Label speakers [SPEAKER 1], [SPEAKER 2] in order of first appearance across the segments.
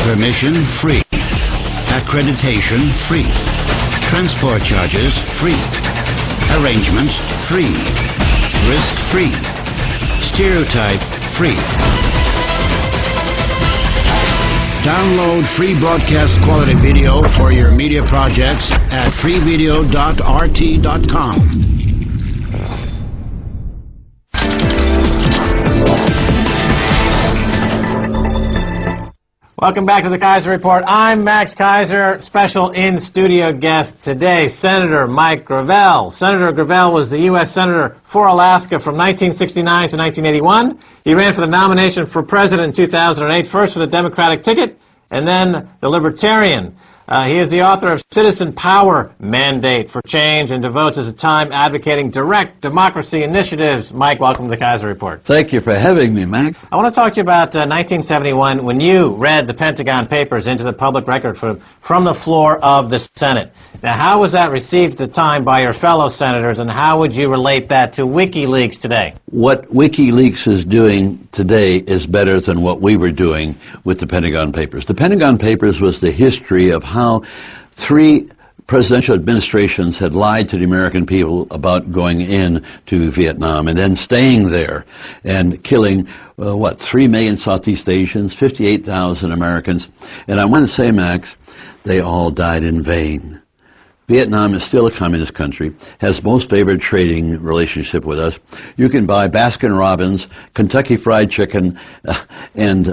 [SPEAKER 1] Permission free. Accreditation free. Transport charges free. Arrangements free. Risk free. Stereotype free. Download free broadcast quality video for your media projects at freevideo.rt.com.
[SPEAKER 2] Welcome back to the Keiser Report. I'm Max Keiser, special in-studio guest today, Senator Mike Gravel. Senator Gravel was the U.S. Senator for Alaska from 1969 to 1981. He ran for the nomination for president in 2008, first for the Democratic ticket and then the Libertarian. He is the author of Citizen Power Mandate for Change and devotes his time advocating direct democracy initiatives. Mike, welcome to the Keiser Report.
[SPEAKER 3] Thank you for having me, Max.
[SPEAKER 2] I want to talk to you about 1971 when you read the Pentagon Papers into the public record from the floor of the Senate. Now, how was that received at the time by your fellow senators, and how would you relate that to WikiLeaks today?
[SPEAKER 3] What WikiLeaks is doing today is better than what we were doing with the Pentagon Papers. The Pentagon Papers was the history of how three presidential administrations had lied to the American people about going in to Vietnam and then staying there and killing, 3 million Southeast Asians, 58,000 Americans. And I want to say, Max, they all died in vain. Vietnam is still a communist country, has most favored trading relationship with us. You can buy Baskin-Robbins, Kentucky Fried Chicken, and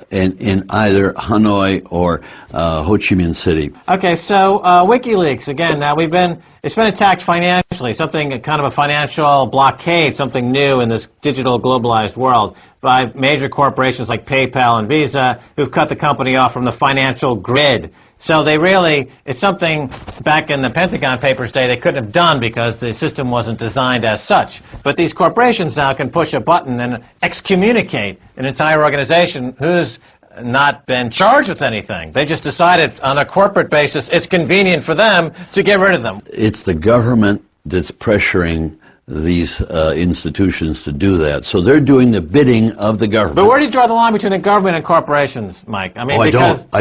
[SPEAKER 3] in either Hanoi or Ho Chi Minh City.
[SPEAKER 2] Okay, so WikiLeaks again. Now it's been attacked financially, something kind of a financial blockade, something new in this digital globalized world by major corporations like PayPal and Visa, who've cut the company off from the financial grid. So it's something back in the Pentagon Papers day they couldn't have done because the system wasn't designed as such. But these corporations now can push a button and excommunicate an entire organization who's not been charged with anything. They just decided on a corporate basis it's convenient for them to get rid of them.
[SPEAKER 3] It's the government that's pressuring these institutions to do that. So they're doing the bidding of the government.
[SPEAKER 2] But where do you draw the line between the government and corporations, Mike? I mean,
[SPEAKER 3] I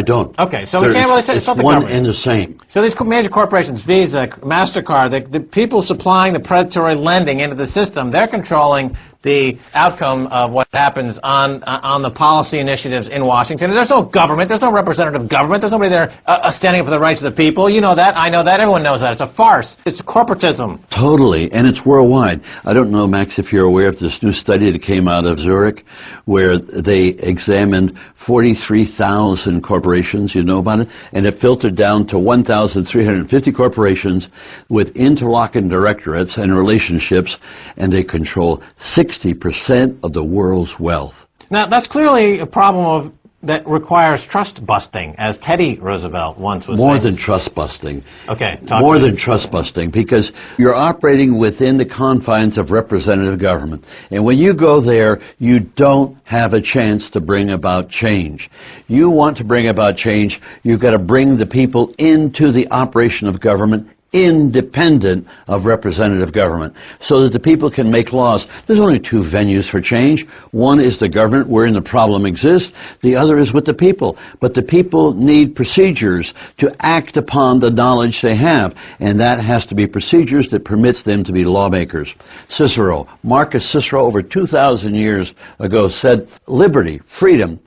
[SPEAKER 3] don't.
[SPEAKER 2] Okay, so we can't really say it's not the
[SPEAKER 3] one
[SPEAKER 2] government.
[SPEAKER 3] and the same.
[SPEAKER 2] So these major corporations, Visa, MasterCard, the people supplying the predatory lending into the system, they're controlling the outcome of what happens on the policy initiatives in Washington. There's no government. There's no representative government. There's nobody there standing up for the rights of the people. You know that. I know that. Everyone knows that. It's a farce. It's corporatism.
[SPEAKER 3] Totally. And it's worldwide. I don't know, Max, if you're aware of this new study that came out of Zurich where they examined 43,000 corporations. You know about it? And it filtered down to 1,350 corporations with interlocking directorates and relationships, and they control 60% of the world's wealth.
[SPEAKER 2] Now, that's clearly a problem that requires trust busting, as Teddy Roosevelt once was saying.
[SPEAKER 3] More than trust busting.
[SPEAKER 2] Okay,
[SPEAKER 3] more than trust busting, because you're operating within the confines of representative government. And when you go there, you don't have a chance to bring about change. You want to bring about change, you've got to bring the people into the operation of government independent of representative government, so that the people can make laws. There's only two venues for change. One is the government, wherein the problem exists. The other is with the people. But the people need procedures to act upon the knowledge they have, and that has to be procedures that permits them to be lawmakers. Cicero, Marcus Cicero, over 2,000 years ago said, liberty, freedom,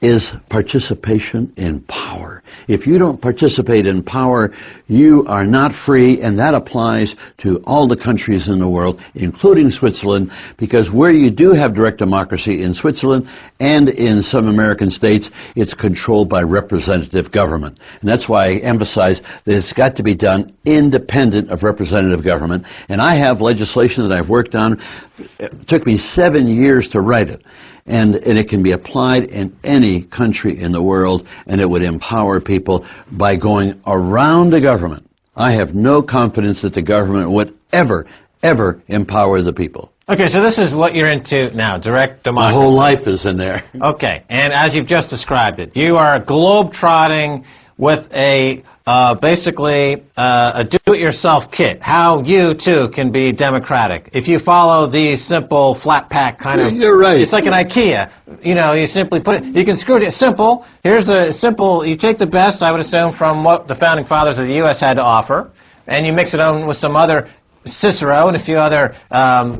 [SPEAKER 3] is participation in power. If you don't participate in power, you are not free, and that applies to all the countries in the world, including Switzerland, because where you do have direct democracy in Switzerland and in some American states, it's controlled by representative government. And that's why I emphasize that it's got to be done independent of representative government. And I have legislation that I've worked on. It took me 7 years to write it. And it can be applied in any country in the world, and it would empower people by going around the government. I have no confidence that the government would ever empower the people.
[SPEAKER 2] Okay, so this is what you're into now, direct democracy.
[SPEAKER 3] My whole life is in there.
[SPEAKER 2] Okay, and as you've just described it, you are globe-trotting, with a basically a do-it-yourself kit, how you too can be democratic. If you follow these simple flat pack kind of,
[SPEAKER 3] you're right.
[SPEAKER 2] It's like an IKEA. You know, you simply put it. You can screw it simple. Here's the simple. You take the best, I would assume, from what the founding fathers of the U.S. had to offer, and you mix it on with some other Cicero and a few other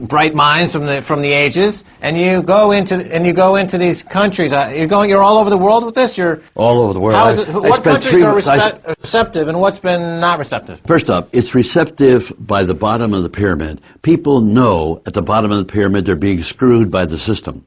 [SPEAKER 2] bright minds from the ages, and you go into these countries. You're all over the world with this. You're
[SPEAKER 3] all over the world.
[SPEAKER 2] How is it, what countries are receptive, and what's been not receptive?
[SPEAKER 3] First up, it's receptive by the bottom of the pyramid. People know at the bottom of the pyramid they're being screwed by the system.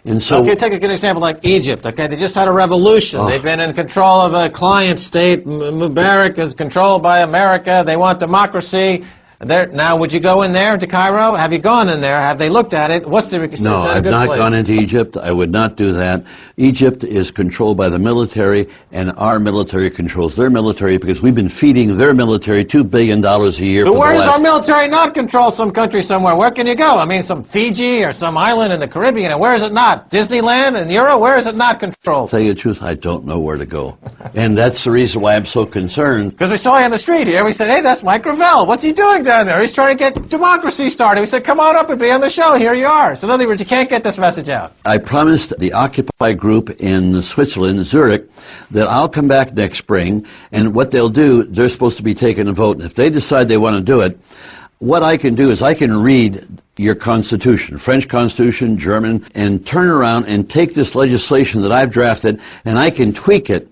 [SPEAKER 3] And so,
[SPEAKER 2] okay, take a good example like Egypt. Okay, they just had a revolution. They've been in control of a client state. Mubarak is controlled by America. They want democracy. Now, would you go in there to Cairo? Have you gone in there? Have they looked at it? What's the
[SPEAKER 3] No, I've not gone into Egypt. I would not do that. Egypt is controlled by the military, and our military controls their military because we've been feeding their military $2 billion a year.
[SPEAKER 2] But where does our military not control some country somewhere? Where can you go? I mean, some Fiji or some island in the Caribbean, and where is it not? Disneyland and Europe, where is it not controlled?
[SPEAKER 3] Tell you the truth, I don't know where to go. And that's the reason why I'm so concerned.
[SPEAKER 2] Because we saw you on the street here. We said, hey, that's Mike Gravel. What's he doing down there? He's trying to get democracy started. We said, come on up and be on the show. Here you are. So in other words, you can't get this message out.
[SPEAKER 3] I promised the Occupy group in Switzerland, Zurich, that I'll come back next spring, and what they'll do, they're supposed to be taking a vote. And if they decide they want to do it, what I can do is I can read your Constitution, French Constitution, German, and turn around and take this legislation that I've drafted, and I can tweak it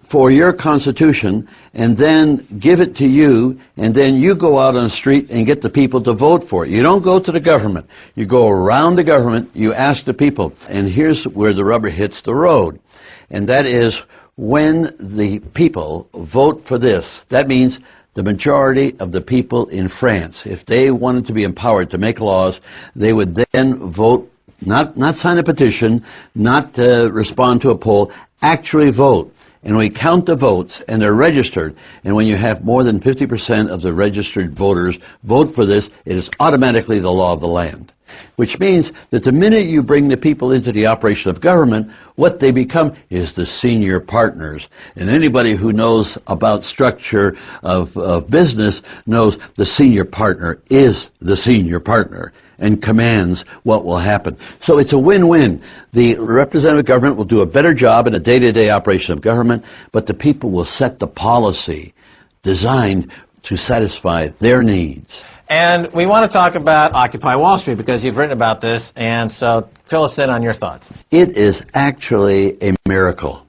[SPEAKER 3] for your Constitution, and then give it to you, and then you go out on the street and get the people to vote for it. You don't go to the government. You go around the government, you ask the people. And here's where the rubber hits the road. And that is when the people vote for this. That means the majority of the people in France, if they wanted to be empowered to make laws, they would then vote, not sign a petition, not respond to a poll, actually vote. And we count the votes, and they're registered. And when you have more than 50% of the registered voters vote for this, it is automatically the law of the land. Which means that the minute you bring the people into the operation of government, what they become is the senior partners. And anybody who knows about structure of business knows the senior partner is the senior partner and commands what will happen. So it's a win-win. The representative government will do a better job in a day-to-day operation of government, but the people will set the policy designed to satisfy their needs.
[SPEAKER 2] And we want to talk about Occupy Wall Street because you've written about this, and so fill us in on your thoughts.
[SPEAKER 3] It is actually a miracle.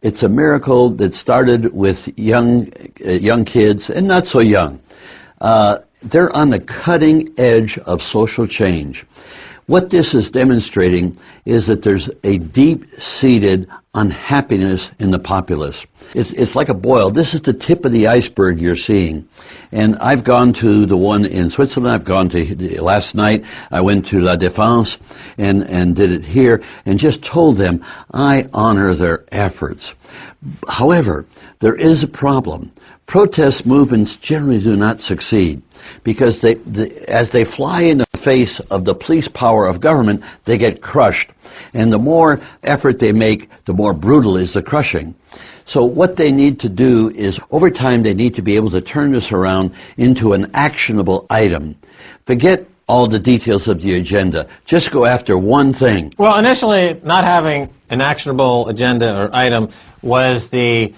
[SPEAKER 3] It's a miracle that started with young kids and not so young. They're on the cutting edge of social change. What this is demonstrating is that there's a deep-seated unhappiness in the populace. It's like a boil. This is the tip of the iceberg you're seeing. And I've gone to the one in Switzerland. I've gone to, last night, I went to La Défense and did it here and just told them I honor their efforts. However, there is a problem. Protest movements generally do not succeed because as they fly in the face of the police power of government, they get crushed. And the more effort they make, the more brutal is the crushing. So what they need to do is, over time, they need to be able to turn this around into an actionable item. Forget all the details of the agenda. Just go after one thing.
[SPEAKER 2] Well, initially, not having an actionable agenda or item was the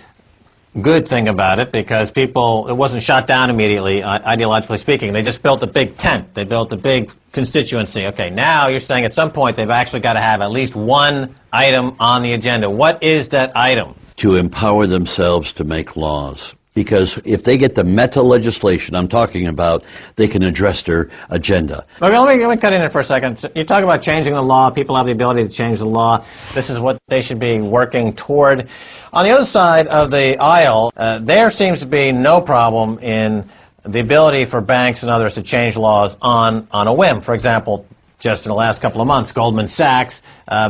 [SPEAKER 2] good thing about it because it wasn't shot down immediately, ideologically speaking. They just built a big tent. They built a big constituency. Okay, now you're saying at some point they've actually got to have at least one item on the agenda. What is that item?
[SPEAKER 3] To empower themselves to make laws. Because if they get the meta legislation I'm talking about, they can address their agenda.
[SPEAKER 2] Okay, let me cut in for a second. You talk about changing the law. People have the ability to change the law. This is what they should be working toward. On the other side of the aisle, there seems to be no problem in the ability for banks and others to change laws on a whim. For example, just in the last couple of months, Goldman Sachs,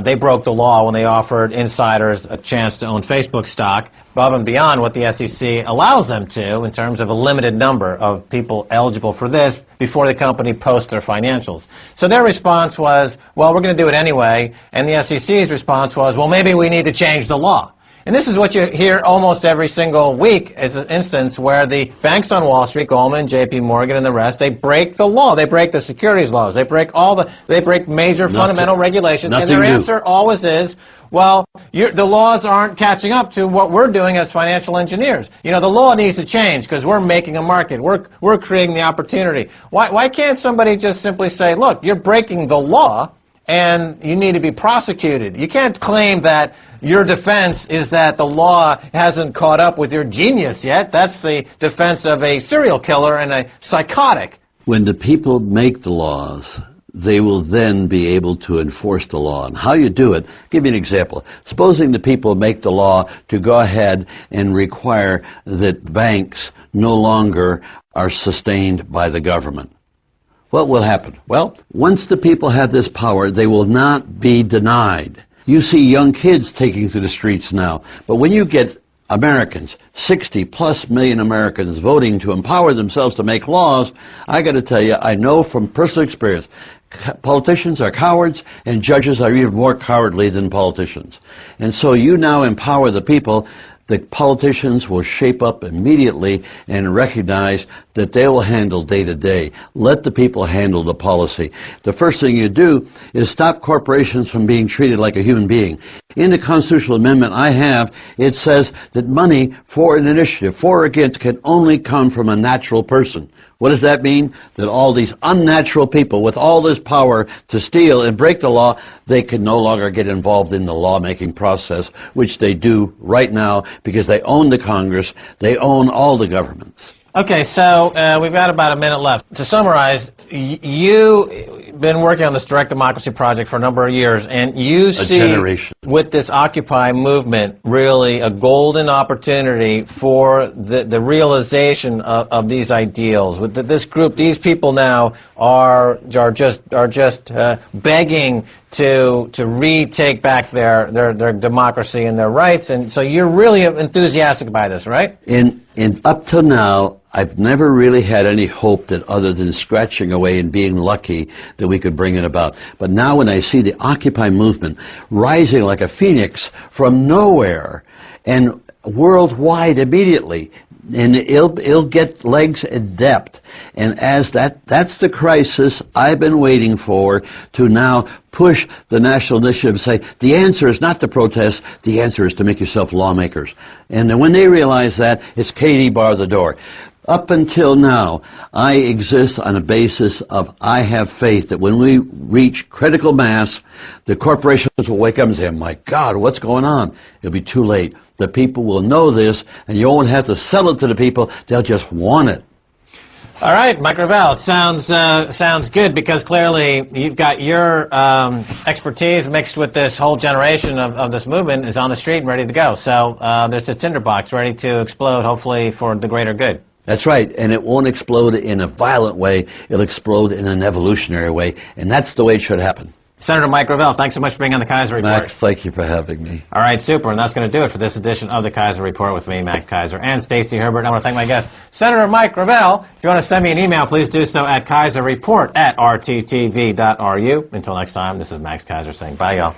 [SPEAKER 2] they broke the law when they offered insiders a chance to own Facebook stock, above and beyond what the SEC allows them to in terms of a limited number of people eligible for this before the company posts their financials. So their response was, well, we're going to do it anyway, and the SEC's response was, well, maybe we need to change the law. And this is what you hear almost every single week as an instance where the banks on Wall Street, Goldman, JP Morgan, and the rest, they break the law. They break the securities laws. They break major fundamental regulations. And their answer always is, well, the laws aren't catching up to what we're doing as financial engineers. You know, the law needs to change because we're making a market. We're creating the opportunity. Why can't somebody just simply say, look, you're breaking the law and you need to be prosecuted? You can't claim that your defense is that the law hasn't caught up with your genius yet. That's the defense of a serial killer and a psychotic.
[SPEAKER 3] When the people make the laws, they will then be able to enforce the law. And how you do it, I'll give you an example. Supposing the people make the law to go ahead and require that banks no longer are sustained by the government. What will happen? Well, once the people have this power, they will not be denied. You see young kids taking to the streets now. But when you get Americans, 60+ million Americans voting to empower themselves to make laws, I got to tell you, I know from personal experience, politicians are cowards and judges are even more cowardly than politicians. And so you now empower the people. The politicians will shape up immediately and recognize that they will handle day to day. Let the people handle the policy. The first thing you do is stop corporations from being treated like a human being. In the constitutional amendment I have, it says that money for an initiative, for or against, can only come from a natural person. What does that mean? That all these unnatural people with all this power to steal and break the law, they can no longer get involved in the lawmaking process, which they do right now because they own the Congress, they own all the governments.
[SPEAKER 2] Okay, so we've got about a minute left. To summarize, you've been working on this direct democracy project for a number of years, and you see with this Occupy movement really a golden opportunity for the realization of these ideals. With this group, these people now are just begging to retake back their democracy and their rights, and so you're really enthusiastic by this, right?
[SPEAKER 3] And up till now, I've never really had any hope that other than scratching away and being lucky that we could bring it about. But now when I see the Occupy movement rising like a phoenix from nowhere and worldwide immediately, and it'll get legs and depth. And as that's the crisis I've been waiting for, to now push the national initiative and say, the answer is not to protest, the answer is to make yourself lawmakers. And then when they realize that, it's Katie bar the door. Up until now, I exist on a basis of I have faith that when we reach critical mass, the corporations will wake up and say, my God, what's going on? It'll be too late. The people will know this, and you won't have to sell it to the people. They'll just want it.
[SPEAKER 2] All right, Mike Gravel, it sounds good because clearly you've got your expertise mixed with this whole generation of this movement is on the street and ready to go. So there's a tinderbox ready to explode, hopefully for the greater good.
[SPEAKER 3] That's right, and it won't explode in a violent way. It'll explode in an evolutionary way, and that's the way it should happen.
[SPEAKER 2] Senator Mike Gravel, thanks so much for being on the Keiser Report.
[SPEAKER 3] Max, thank you for having me.
[SPEAKER 2] All right, super, and that's going to do it for this edition of the Keiser Report with me, Max Keiser, and Stacey Herbert. I want to thank my guest, Senator Mike Gravel. If you want to send me an email, please do so at keiserreport@rttv.ru. Until next time, this is Max Keiser saying bye, y'all.